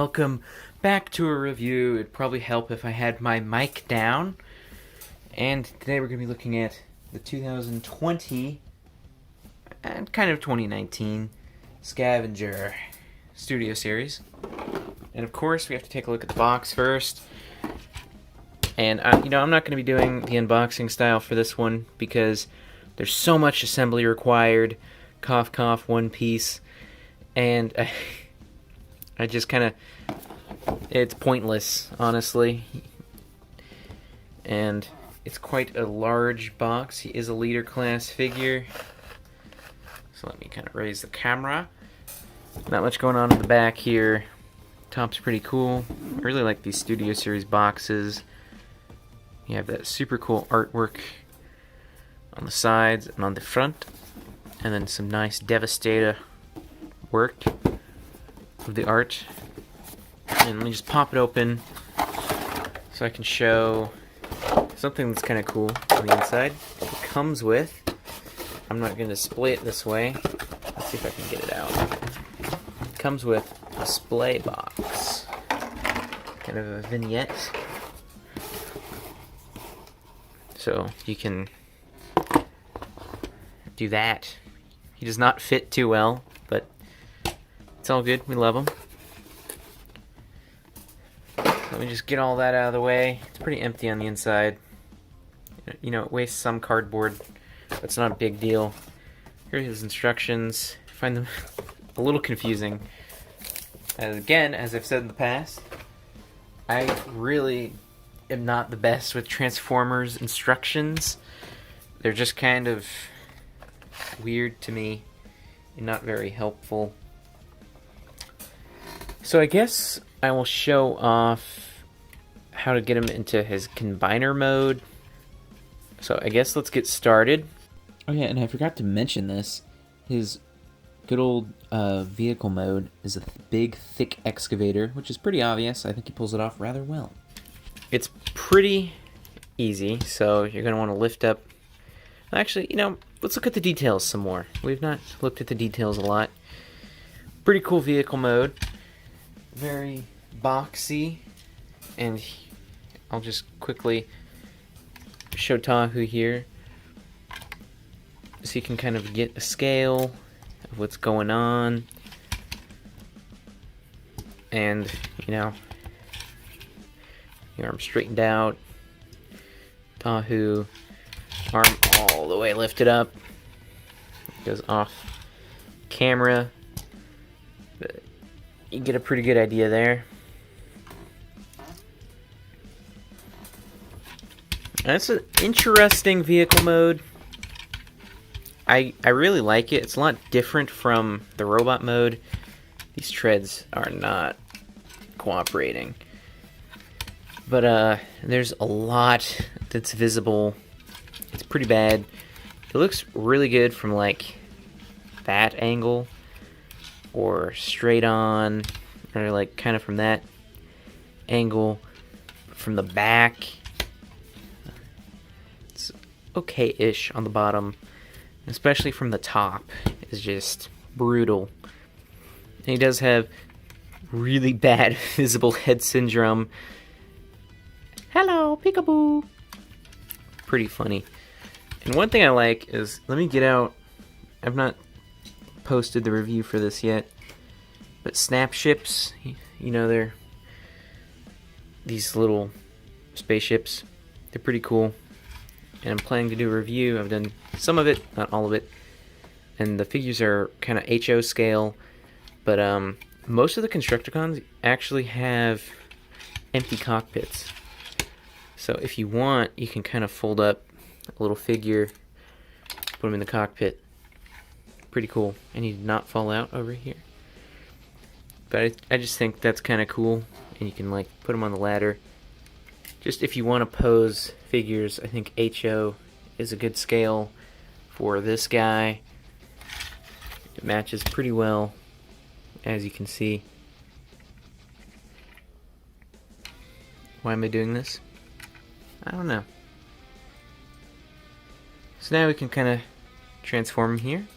welcome back to a review. It'd probably help if I had my mic down. And today we're going to be looking at the 2020 and kind of 2019 Scavenger Studio Series. And of course we have to take a look at the box first. And I'm not going to be doing the unboxing style for this one because there's so much assembly required. Cough cough, one piece. And I just kind of, it's pointless, honestly. And it's quite a large box. He is a leader class figure. So let me kind of raise the camera. Not much going on in the back here. Top's pretty cool. I really like these Studio Series boxes. You have that super cool artwork on the sides and on the front. And then some nice Devastator work of the art. And let me just pop it open so I can show something that's kind of cool on the inside. It comes with, I'm not going to display it this way. Let's see if I can get it out. It comes with a display box. Kind of a vignette. So you can do that. He does not fit too well, but it's all good. We love him. Let me just get all that out of the way. It's pretty empty on the inside. You know, it wastes some cardboard, but it's not a big deal. Here's his instructions. I find them a little confusing. Again, as I've said in the past, I really am not the best with Transformers instructions. They're just kind of weird to me and not very helpful. So I guess I will show off how to get him into his combiner mode. So I guess let's get started. Oh yeah, and I forgot to mention this. His good old vehicle mode is a big, thick excavator, which is pretty obvious. I think he pulls it off rather well. It's pretty easy, so you're going to want to lift up. Actually, let's look at the details some more. We've not looked at the details a lot. Pretty cool vehicle mode. Very boxy. And I'll just quickly show Tahu here, so you can kind of get a scale of what's going on. And, your arm straightened out. Tahu, arm all the way lifted up. Goes off camera. But you get a pretty good idea there. That's an interesting vehicle mode. I really like it. It's a lot different from the robot mode. These treads are not cooperating. But there's a lot that's visible. It's pretty bad. It looks really good from like that angle, or straight on, or like kind of from that angle. From the back, it's okay-ish on the bottom, especially from the top is just brutal. And he does have really bad visible head syndrome. Hello, peekaboo. Pretty funny. And one thing I like is, let me get out, I've not posted the review for this yet, but snap ships, they're these little spaceships. They're pretty cool. And I'm planning to do a review. I've done some of it, not all of it. And the figures are kind of HO scale, but most of the Constructicons actually have empty cockpits. So if you want, you can kind of fold up a little figure, put him in the cockpit. Pretty cool. And he did not fall out over here. But I just think that's kind of cool. And you can like put him on the ladder. Just if you want to pose figures, I think HO is a good scale for this guy. It matches pretty well, as you can see. Why am I doing this? I don't know. So now we can kind of transform him here.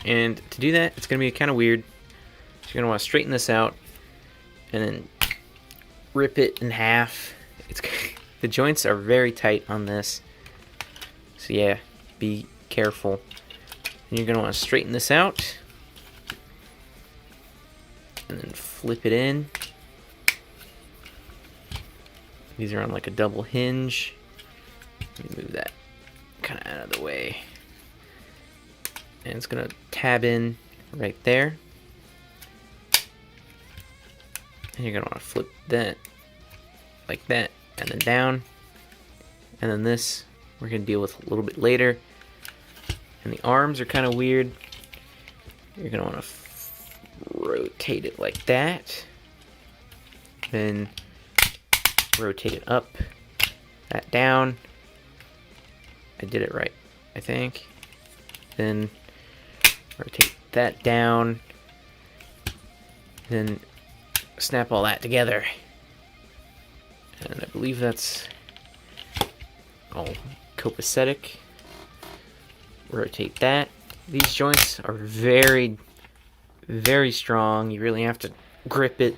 And to do that, it's going to be kind of weird. So you're going to want to straighten this out. and then rip it in half. The joints are very tight on this, so yeah, be careful. And you're going to want to straighten this out and then flip it in. These are on like a double hinge. Let me move that kind of out of the way. And it's going to tab in right there. And you're going to want to flip that like that, and then down. And then this we're going to deal with a little bit later. And the arms are kind of weird. You're going to want to rotate it like that. Then rotate it up, that down. I did it right, I think. Then rotate that down. Then snap all that together. And I believe that's all copacetic. Rotate that. These joints are very, very strong. You really have to grip it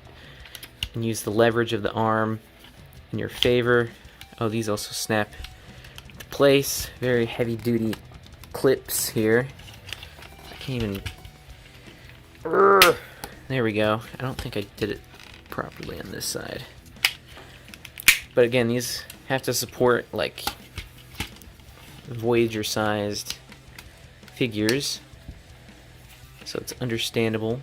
and use the leverage of the arm in your favor. Oh, these also snap into place. Very heavy duty clips here. I can't even... There we go. I don't think I did it properly on this side. But again, these have to support like Voyager sized figures, so it's understandable.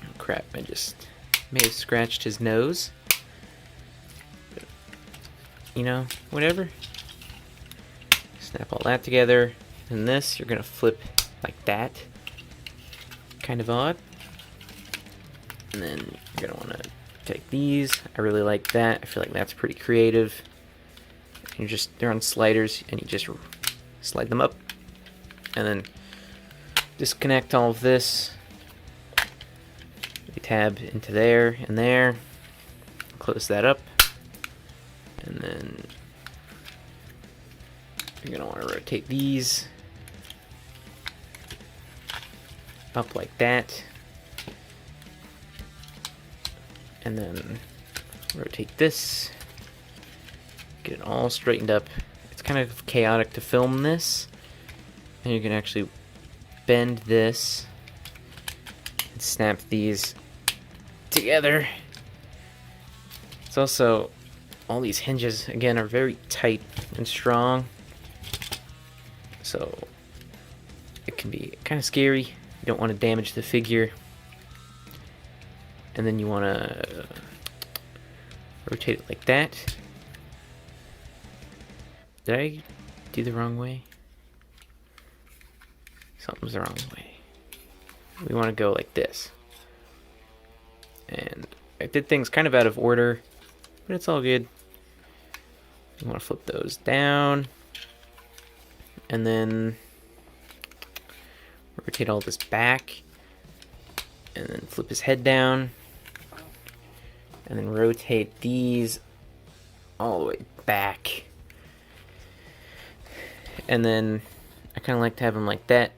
Oh crap, I just may have scratched his nose. But, you know, whatever. Snap all that together. And this, you're gonna flip like that. Kind of odd. And then you're gonna wanna take these. I really like that. I feel like that's pretty creative. They're on sliders, and you just slide them up. And then disconnect all of this. You tab into there and there. Close that up. And then you're going to want to rotate these up like that. And then rotate this. Get it all straightened up. It's kind of chaotic to film this. And you can actually bend this and snap these together. It's also, all these hinges again are very tight and strong, so it can be kind of scary. You don't want to damage the figure. And then you want to rotate it like that. Did I do the wrong way? Something's the wrong way. We want to go like this. And I did things kind of out of order, but it's all good. You want to flip those down. And then rotate all this back. And then flip his head down. And then rotate these all the way back. And then I kind of like to have him like that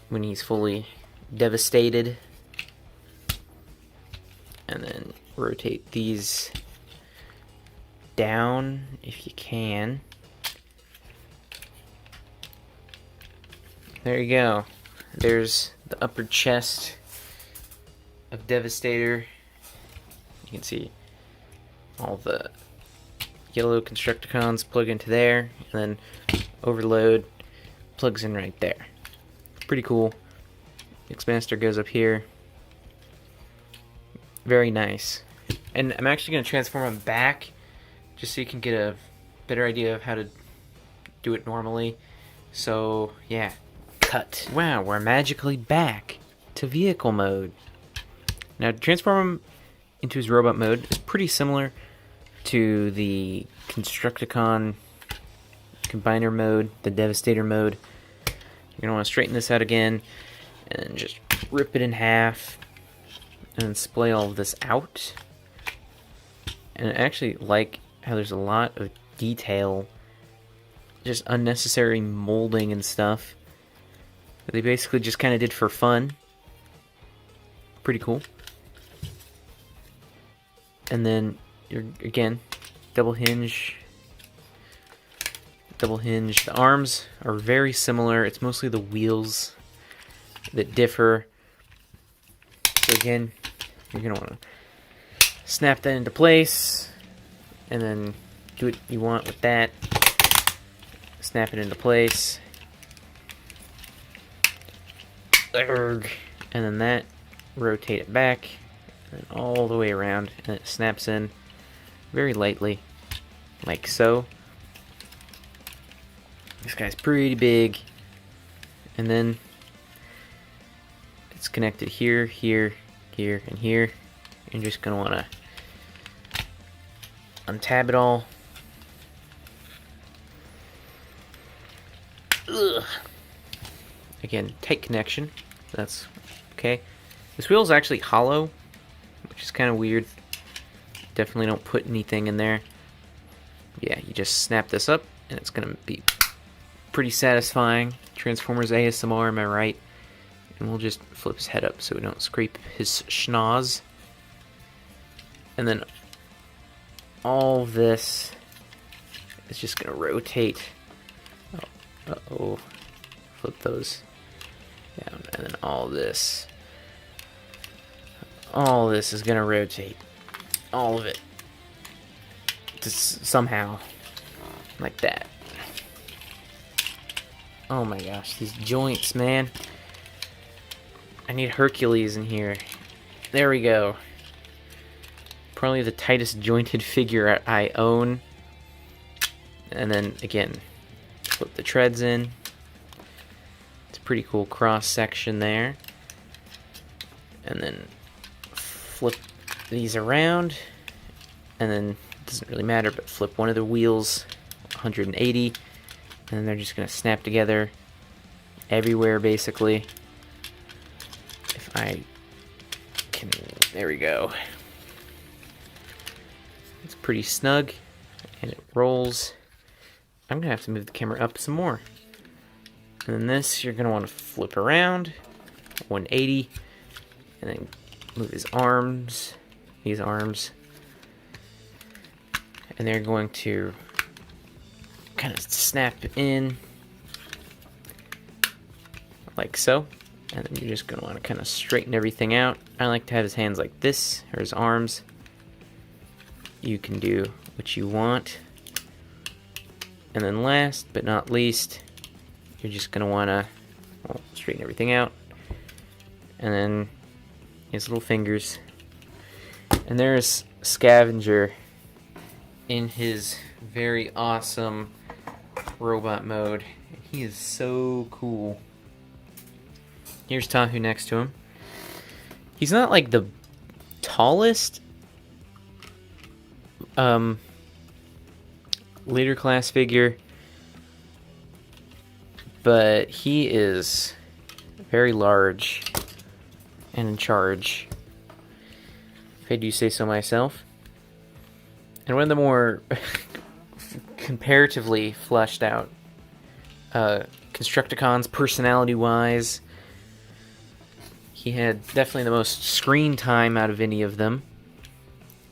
when he's fully devastated. And then rotate these down if you can. There you go. There's the upper chest of Devastator. You can see all the yellow Constructicons plug into there, and then Overload plugs in right there. Pretty cool. X-Master goes up here. Very nice. And I'm actually going to transform him back just so you can get a better idea of how to do it normally. So, yeah. Cut. Wow, we're magically back to vehicle mode. Now, to transform him into his robot mode is pretty similar to the Constructicon Combiner mode, the Devastator mode. You're going to want to straighten this out again and just rip it in half and then splay all of this out. And I actually like how there's a lot of detail, just unnecessary molding and stuff that they basically just kind of did for fun. Pretty cool. And then you're, again, double hinge. The arms are very similar. It's mostly the wheels that differ. So again, you're going to want to snap that into place, and then do what you want with that. Snap it into place. And then that, rotate it back, and then all the way around, and it snaps in very lightly, like so. This guy's pretty big, and then it's connected here, here, here, and here. You're just going to want to untab it all. Ugh. Again, tight connection. That's okay. This wheel is actually hollow, which is kind of weird. Definitely don't put anything in there. Yeah, you just snap this up, and it's going to be pretty satisfying. Transformers ASMR, am I right? And we'll just flip his head up so we don't scrape his schnoz. And then all this is just going to rotate. Oh, uh-oh. Flip those down. And then all this is going to rotate. All of it. Just somehow. Like that. Oh my gosh, these joints, man. I need Hercules in here. There we go. Probably the tightest jointed figure I own. And then, again, flip the treads in. It's a pretty cool cross section there. And then flip these around. And then, it doesn't really matter, but flip one of the wheels 180. And then they're just going to snap together everywhere, basically. If I can... There we go. It's pretty snug, and it rolls. I'm going to have to move the camera up some more. And then this, you're going to want to flip around, 180, and then move his arms, these arms. And they're going to kind of snap in like so, and then you're just going to want to kind of straighten everything out. I like to have his hands like this, or his arms. You can do what you want. And then last but not least, you're just going to want to straighten everything out, and then his little fingers. And there's Scavenger in his very awesome robot mode. He is so cool. Here's Tahu next to him. He's not like the tallest later class figure, but he is very large and in charge, if I do say so myself. And one of the more comparatively fleshed out Constructicons, personality-wise, he had definitely the most screen time out of any of them.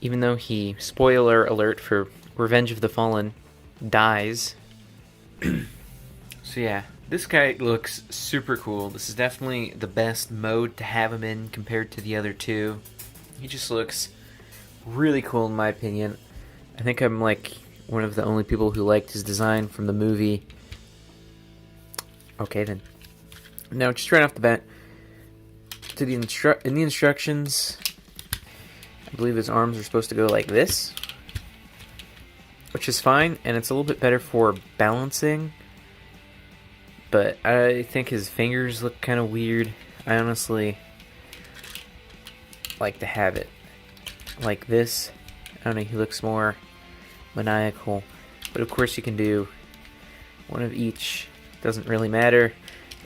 Even though he, spoiler alert for Revenge of the Fallen, dies. So yeah, this guy looks super cool. This is definitely the best mode to have him in compared to the other two. He just looks really cool in my opinion. I think I'm like one of the only people who liked his design from the movie. Okay then. Now, just right off the bat, to the in the instructions, I believe his arms are supposed to go like this, which is fine, and it's a little bit better for balancing. But I think his fingers look kind of weird. I honestly like to have it like this. I don't know, he looks more maniacal. But of course you can do one of each. Doesn't really matter.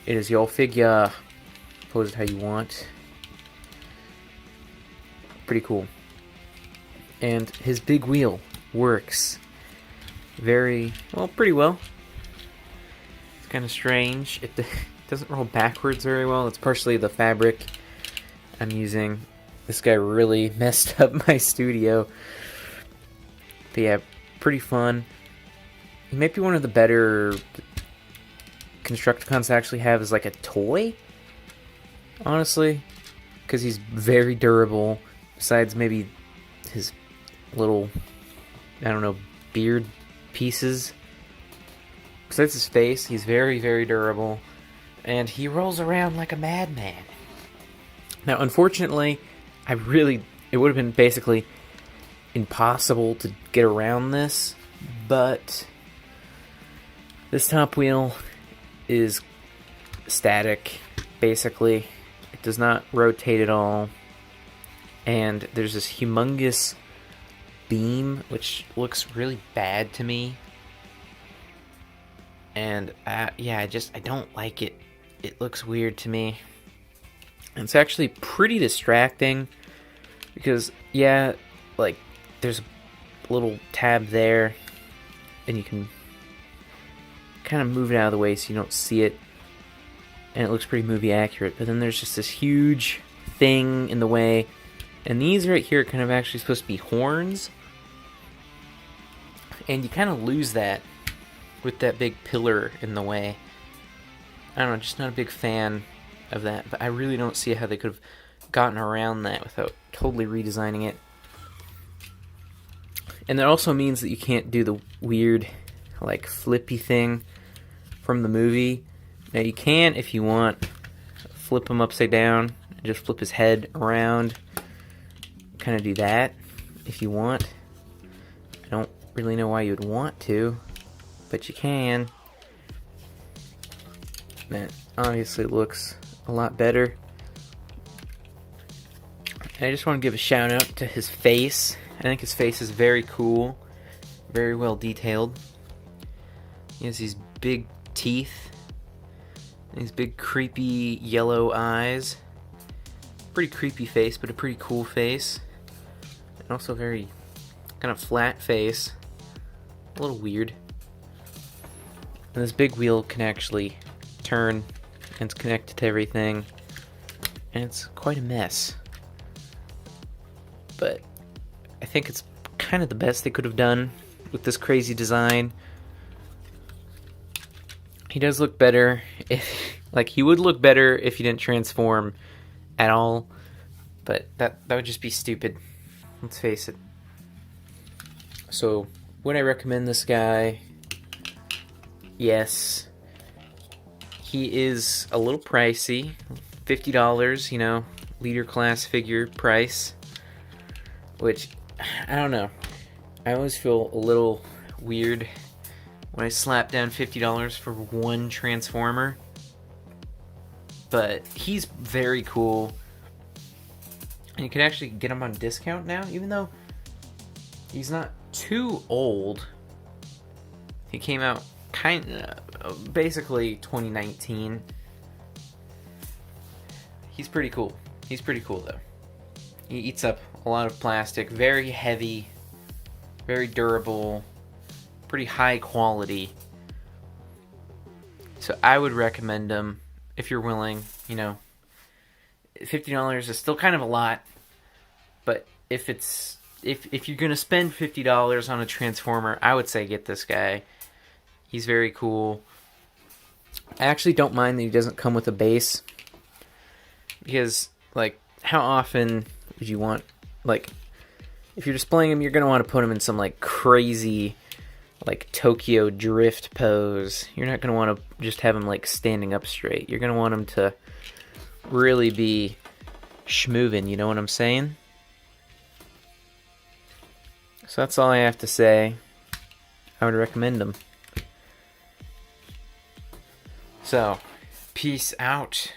It is your figure. Pose it how you want. Pretty cool. And his big wheel works pretty well. It's kind of strange. It doesn't roll backwards very well. It's partially the fabric I'm using. this guy really messed up my studio. But yeah, pretty fun. He might be one of the better Constructicons to actually have as like a toy, honestly, because he's very durable. Besides maybe his little, I don't know, beard pieces. Besides his face, he's very, very durable. And he rolls around like a madman. Now, unfortunately, it would have been basically impossible to get around this, but this top wheel is static, basically. It does not rotate at all. And there's this humongous beam, which looks really bad to me. And yeah, I don't like it. It looks weird to me. And it's actually pretty distracting because, yeah, like there's a little tab there and you can kind of move it out of the way so you don't see it, and it looks pretty movie accurate. But then there's just this huge thing in the way, and these right here are kind of actually supposed to be horns, and you kind of lose that with that big pillar in the way. I don't know, just not a big fan of that, but I really don't see how they could have gotten around that without totally redesigning it. And that also means that you can't do the weird, like, flippy thing from the movie. Now, you can, if you want, flip him upside down and just flip his head around. Kind of do that if you want. I don't really know why you would want to, but you can. That obviously looks a lot better. And I just want to give a shout out to his face. I think his face is very cool, very well detailed. He has these big teeth, and these big creepy yellow eyes. Pretty creepy face, but a pretty cool face. And also very kind of flat face. A little weird. And this big wheel can actually turn, and it's connected to everything. And it's quite a mess. But I think it's kind of the best they could have done with this crazy design. He does look better he would look better if he didn't transform at all, but that would just be stupid. Let's face it. So, would I recommend this guy? Yes. He is a little pricey. $50, leader class figure price. Which, I don't know. I always feel a little weird when I slap down $50 for one Transformer. But he's very cool. And you can actually get him on discount now, even though he's not too old. He came out basically 2019. He's pretty cool. He's pretty cool, though. He eats up a lot of plastic, very heavy, very durable, pretty high quality. So I would recommend him if you're willing. $50 is still kind of a lot, but if you're gonna spend $50 on a Transformer, I would say get this guy. He's very cool. I actually don't mind that he doesn't come with a base, because how often would you want, if you're displaying him, you're going to want to put him in some crazy Tokyo drift pose. You're not going to want to just have him standing up straight. You're going to want him to really be schmovin', you know what I'm saying? So that's all I have to say. I would recommend him. So, peace out.